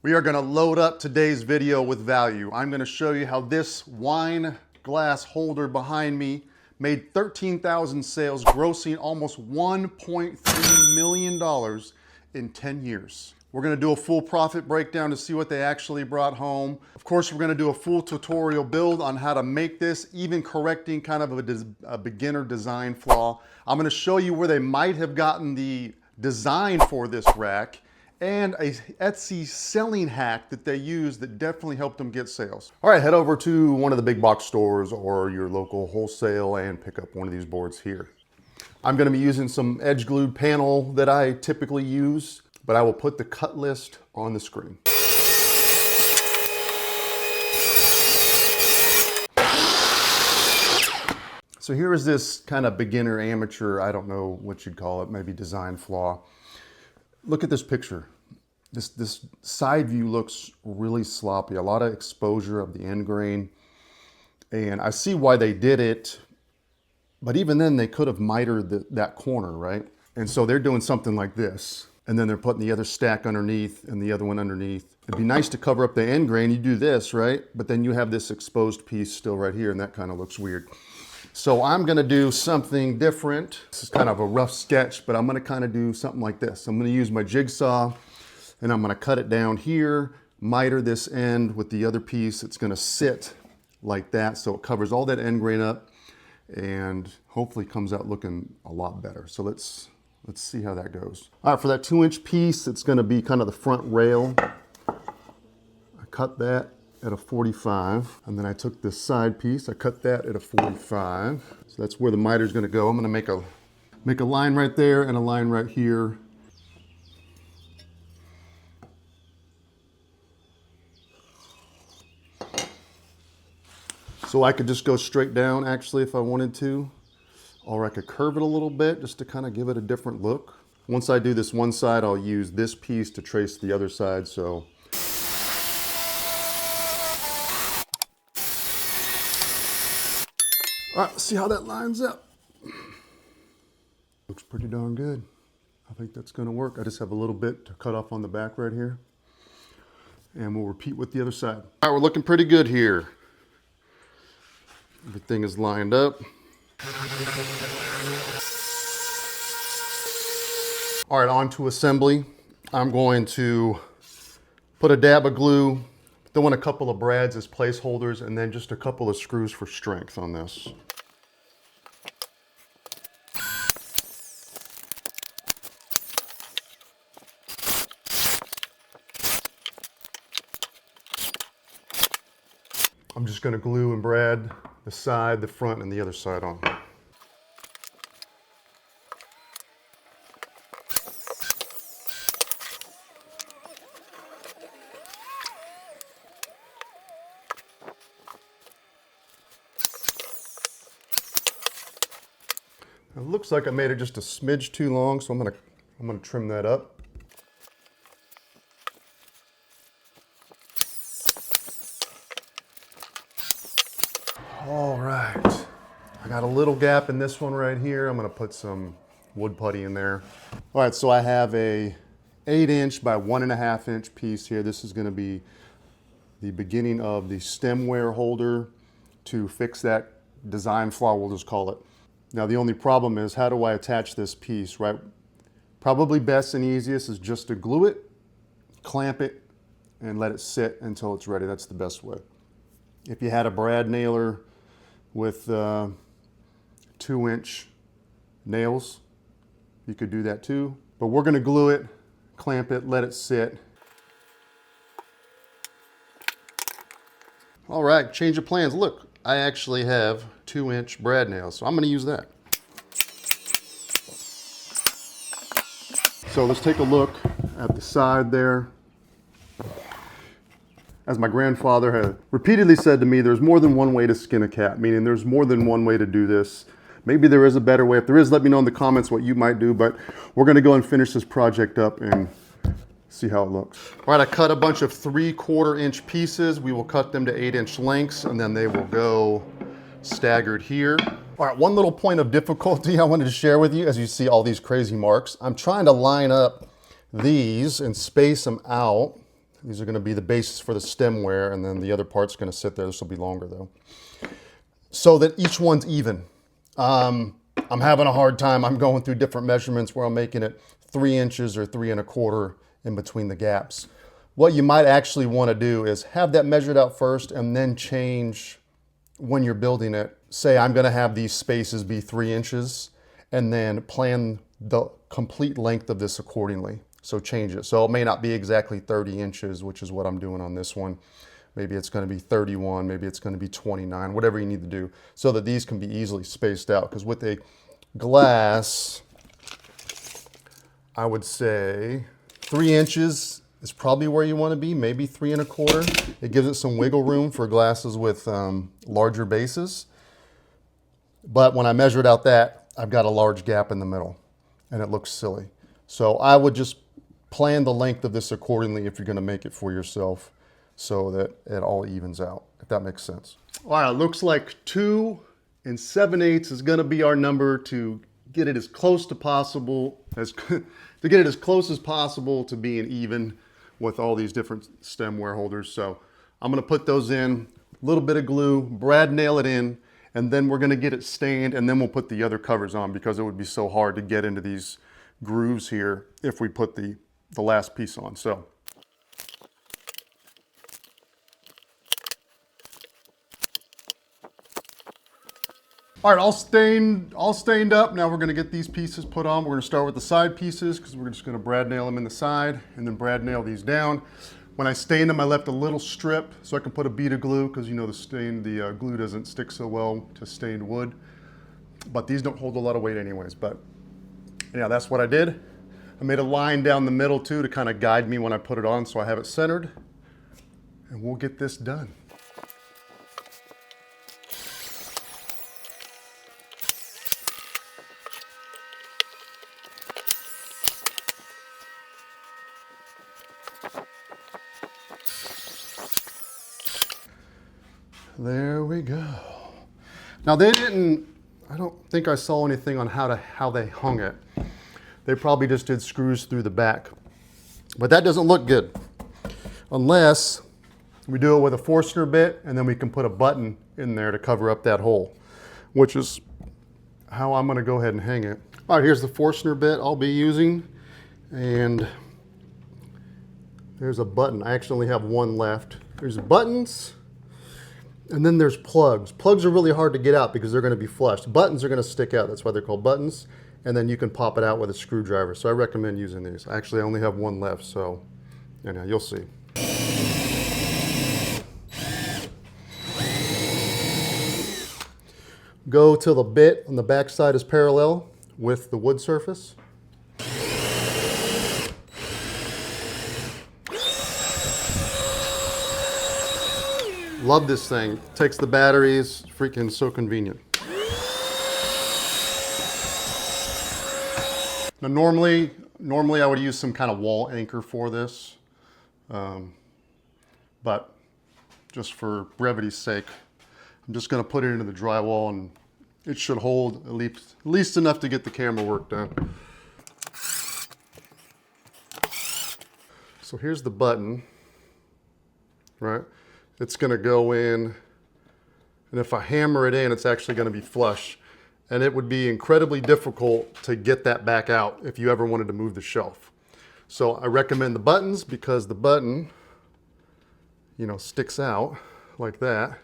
We are gonna load up today's video with value. I'm gonna show you how this wine glass holder behind me made 13,000 sales, grossing almost $1.3 million in 10 years. We're gonna do a full profit breakdown to see what they actually brought home. Of course, we're gonna do a full tutorial build on how to make this, even correcting kind of a beginner design flaw. I'm gonna show you where they might have gotten the design for this rack, and a Etsy selling hack that they use that definitely helped them get sales. All right, head over to one of the big box stores or your local wholesale and pick up one of these boards here. I'm gonna be using some edge glued panel that I typically use, but I will put the cut list on the screen. So here is this kind of beginner, amateur, I don't know what you'd call it, maybe design flaw. Look at this picture. This side view looks really sloppy, a lot of exposure of the end grain. And I see why they did it, but even then they could have mitered that corner, right? And so they're doing something like this. And then they're putting the other stack underneath and the other one underneath. It'd be nice to cover up the end grain, you do this, right? But then you have this exposed piece still right here, and that kind of looks weird. So I'm gonna do something different. This is kind of a rough sketch, but I'm gonna kind of do something like this. I'm gonna use my jigsaw, and I'm gonna cut it down here, miter this end with the other piece. It's gonna sit like that, so it covers all that end grain up, and hopefully comes out looking a lot better. So let's see how that goes. All right, for that 2-inch piece, it's gonna be kind of the front rail. I cut that at a 45, and then I took this side piece, I cut that at a 45. So that's where the miter is gonna go. I'm gonna make a line right there and a line right here. So I could just go straight down actually if I wanted to, or I could curve it a little bit just to kind of give it a different look. Once I do this one side, I'll use this piece to trace the other side. So all right, let's see how that lines up. Looks pretty darn good. I think that's gonna work. I just have a little bit to cut off on the back right here. And we'll repeat with the other side. All right, we're looking pretty good here. Everything is lined up. All right, on to assembly. I'm going to put a dab of glue, throw in a couple of brads as placeholders, and then just a couple of screws for strength on this. I'm just gonna glue and brad the side, the front, and the other side on. It looks like I made it just a smidge too long, so I'm gonna trim that up. All right, I got a little gap in this one right here. I'm gonna put some wood putty in there. All right, so I have a 8-inch by 1.5-inch piece here. This is gonna be the beginning of the stemware holder to fix that design flaw, we'll just call it. Now the only problem is, how do I attach this piece, right? Probably best and easiest is just to glue it, clamp it, and let it sit until it's ready. That's the best way. If you had a brad nailer with 2-inch nails, you could do that too. But we're gonna glue it, clamp it, let it sit. All right, change of plans. Look, I actually have 2-inch brad nails, so I'm gonna use that. So let's take a look at the side there. As my grandfather had repeatedly said to me, there's more than one way to skin a cat, meaning there's more than one way to do this. Maybe there is a better way. If there is, let me know in the comments what you might do, but we're gonna go and finish this project up and see how it looks. All right, I cut a bunch of 3/4-inch pieces. We will cut them to 8-inch lengths, and then they will go staggered here. All right, one little point of difficulty I wanted to share with you as you see all these crazy marks. I'm trying to line up these and space them out These are going to be the basis for the stemware, and then the other part's going to sit there. This will be longer though. So that each one's even. I'm having a hard time. I'm going through different measurements where I'm making it 3 inches or 3 1/4 in between the gaps. What you might actually want to do is have that measured out first and then change when you're building it. Say I'm going to have these spaces be 3 inches and then plan the complete length of this accordingly. So change it. So it may not be exactly 30 inches, which is what I'm doing on this one. Maybe it's going to be 31, maybe it's going to be 29, whatever you need to do, so that these can be easily spaced out. Because with a glass, I would say 3 inches is probably where you want to be, maybe 3 1/4. It gives it some wiggle room for glasses with larger bases. But when I measured out that, I've got a large gap in the middle, and it looks silly. So I would just plan the length of this accordingly if you're going to make it for yourself, so that it all evens out, if that makes sense. All right, looks like 2 7/8 is gonna be our number to get it as close to possible, to get it as close as possible to being even with all these different stemware holders. So I'm gonna put those in, a little bit of glue, brad nail it in, and then we're gonna get it stained, and then we'll put the other covers on because it would be so hard to get into these grooves here if we put the last piece on. So all right, all stained up. Now we're gonna get these pieces put on. We're gonna start with the side pieces because we're just gonna brad nail them in the side and then brad nail these down. When I stained them, I left a little strip so I can put a bead of glue because you know the glue doesn't stick so well to stained wood. But these don't hold a lot of weight anyways. But yeah, that's what I did. I made a line down the middle too to kind of guide me when I put it on so I have it centered. And we'll get this done. There we go. Now they didn't, I don't think I saw anything on how they hung it. They probably just did screws through the back. But that doesn't look good. Unless we do it with a Forstner bit and then we can put a button in there to cover up that hole, which is how I'm gonna go ahead and hang it. All right, here's the Forstner bit I'll be using. And there's a button. I actually only have one left. There's buttons. And then there's plugs. Plugs are really hard to get out because they're going to be flush. Buttons are going to stick out. That's why they're called buttons. And then you can pop it out with a screwdriver. So I recommend using these. Actually, I only have one left, so anyhow, you'll see. Go till the bit on the back side is parallel with the wood surface. Love this thing. Takes the batteries, freaking so convenient. Now normally I would use some kind of wall anchor for this, but just for brevity's sake, I'm just going to put it into the drywall and it should hold at least enough to get the camera work done. So here's the button, right? It's going to go in, and if I hammer it in, it's actually going to be flush. And it would be incredibly difficult to get that back out if you ever wanted to move the shelf. So I recommend the buttons because the button, you know, sticks out like that.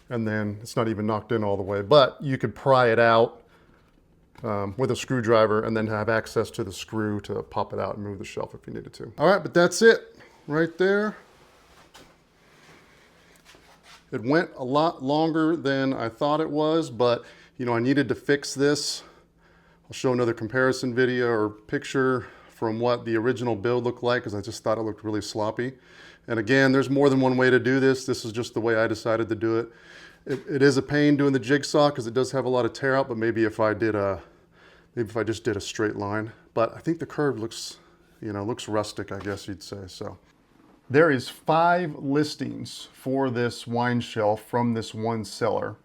And then it's not even knocked in all the way, but you could pry it out with a screwdriver and then have access to the screw to pop it out and move the shelf if you needed to. All right, but that's it right there. It went a lot longer than I thought it was, but you know, I needed to fix this. I'll show another comparison video or picture from what the original build looked like because I just thought it looked really sloppy. And again, there's more than one way to do this. This is just the way I decided to do it. It is a pain doing the jigsaw because it does have a lot of tear out, but maybe if I just did a straight line. But I think the curve looks, you know, looks rustic, I guess you'd say. So there is 5 listings for this wine shelf from this one seller.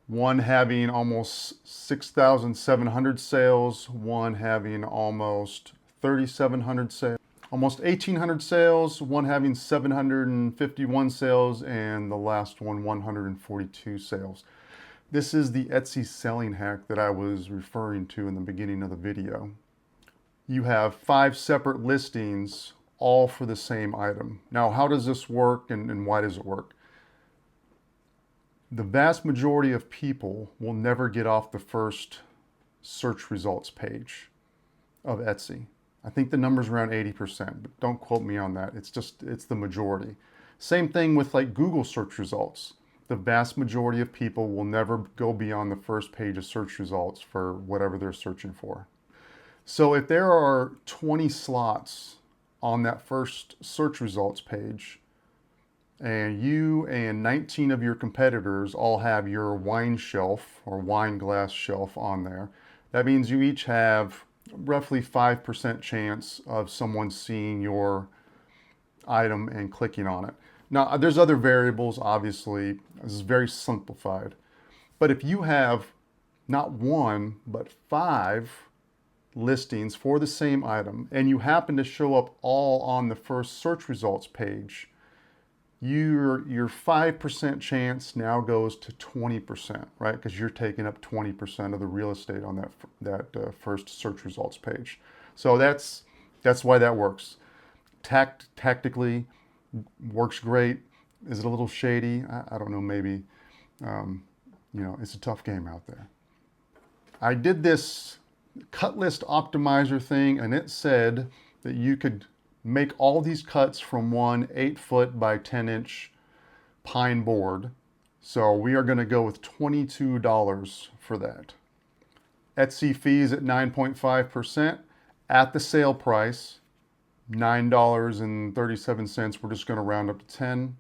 One having almost 6,700 sales, one having almost 3,700 sales. almost 1,800 sales, one having 751 sales, and the last one 142 sales. This is the Etsy selling hack that I was referring to in the beginning of the video. You have 5 separate listings, all for the same item. Now, how does this work and why does it work? The vast majority of people will never get off the first search results page of Etsy. I think the number's around 80%, but don't quote me on that. It's the majority. Same thing with like Google search results. The vast majority of people will never go beyond the first page of search results for whatever they're searching for. So if there are 20 slots on that first search results page, and you and 19 of your competitors all have your wine shelf or wine glass shelf on there, that means you each have roughly 5% chance of someone seeing your item and clicking on it. Now, there's other variables, obviously. This is very simplified. But if you have not 1, but 5 listings for the same item, and you happen to show up all on the first search results page, your 5% chance now goes to 20%, right? Because you're taking up 20% of the real estate on that first search results page. So that's why that works. Tactically works great. Is it a little shady? I don't know, maybe. It's a tough game out there. I did this cut list optimizer thing, and it said that you could make all these cuts from one 8-foot by 10-inch pine board. So we are going to go with $22 for that. Etsy fees at 9.5%. At the sale price, $9.37. We're just going to round up to 10.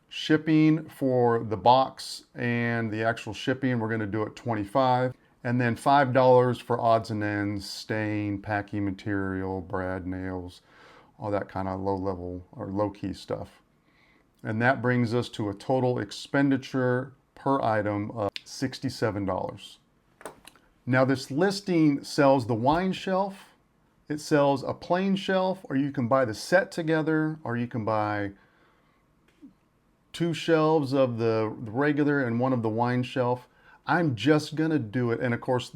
Shipping for the box and the actual shipping, we're going to do it $25. And then $5 for odds and ends, stain, packing material, brad nails, all that kind of low-level or low-key stuff. And that brings us to a total expenditure per item of $67. Now this listing sells the wine shelf, it sells a plain shelf, or you can buy the set together, or you can buy 2 shelves of the regular and 1 of the wine shelf. I'm just gonna do it, and of course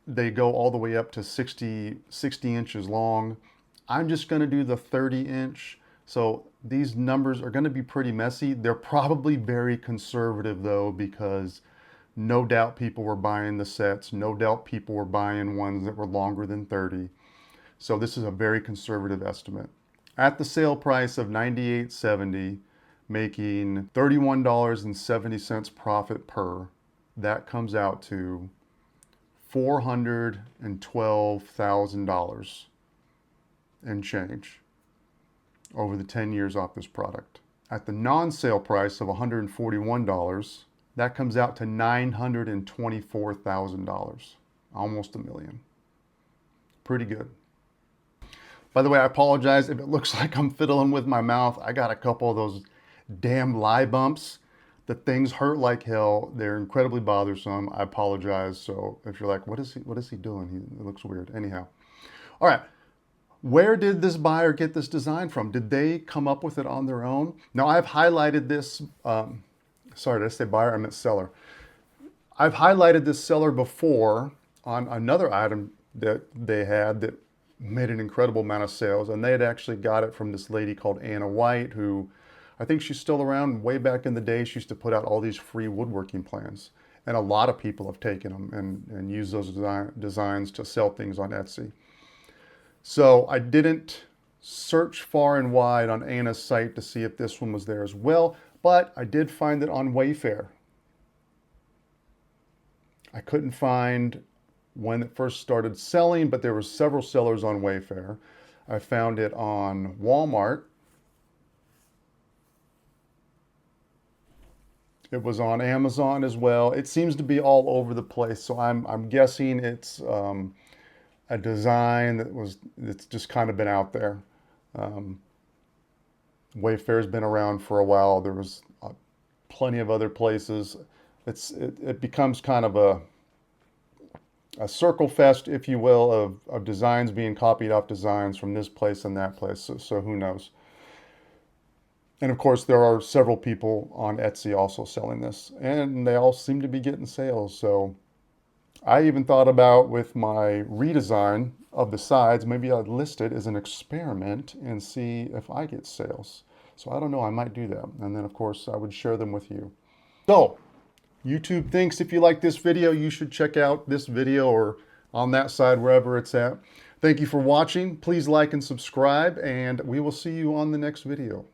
they go all the way up to 60 inches long. I'm just gonna do the 30-inch. So these numbers are gonna be pretty messy. They're probably very conservative though, because no doubt people were buying the sets. No doubt people were buying ones that were longer than 30. So this is a very conservative estimate. At the sale price of $98.70, making $31.70 profit per, that comes out to $412,000 and change over the 10 years off this product. At the non-sale price of $141, that comes out to $924,000, almost $1 million. Pretty good. By the way, I apologize if it looks like I'm fiddling with my mouth. I got a couple of those damn lie bumps. The things hurt like hell. They're incredibly bothersome. I apologize. So if you're like, what is he doing? It looks weird. Anyhow. All right. Where did this buyer get this design from? Did they come up with it on their own? Now I've highlighted this, sorry, did I say buyer? I meant seller. I've highlighted this seller before on another item that they had that made an incredible amount of sales. And they had actually got it from this lady called Anna White, who I think she's still around. Way back in the day, she used to put out all these free woodworking plans. And a lot of people have taken them and used those designs to sell things on Etsy. So I didn't search far and wide on Anna's site to see if this one was there as well, but I did find it on Wayfair. I couldn't find when it first started selling, but there were several sellers on Wayfair. I found it on Walmart. It was on Amazon as well. It seems to be all over the place, so I'm guessing it's a design that's just kind of been out there. Wayfair's been around for a while. There was plenty of other places. It becomes kind of a circle fest, if you will, of designs being copied off designs from this place and that place. So who knows? And of course, there are several people on Etsy also selling this, and they all seem to be getting sales. So I even thought about, with my redesign of the sides, maybe I'd list it as an experiment and see if I get sales. So I don't know, I might do that. And then of course I would share them with you. So YouTube thinks if you like this video, you should check out this video or on that side, wherever it's at. Thank you for watching. Please like and subscribe, and we will see you on the next video.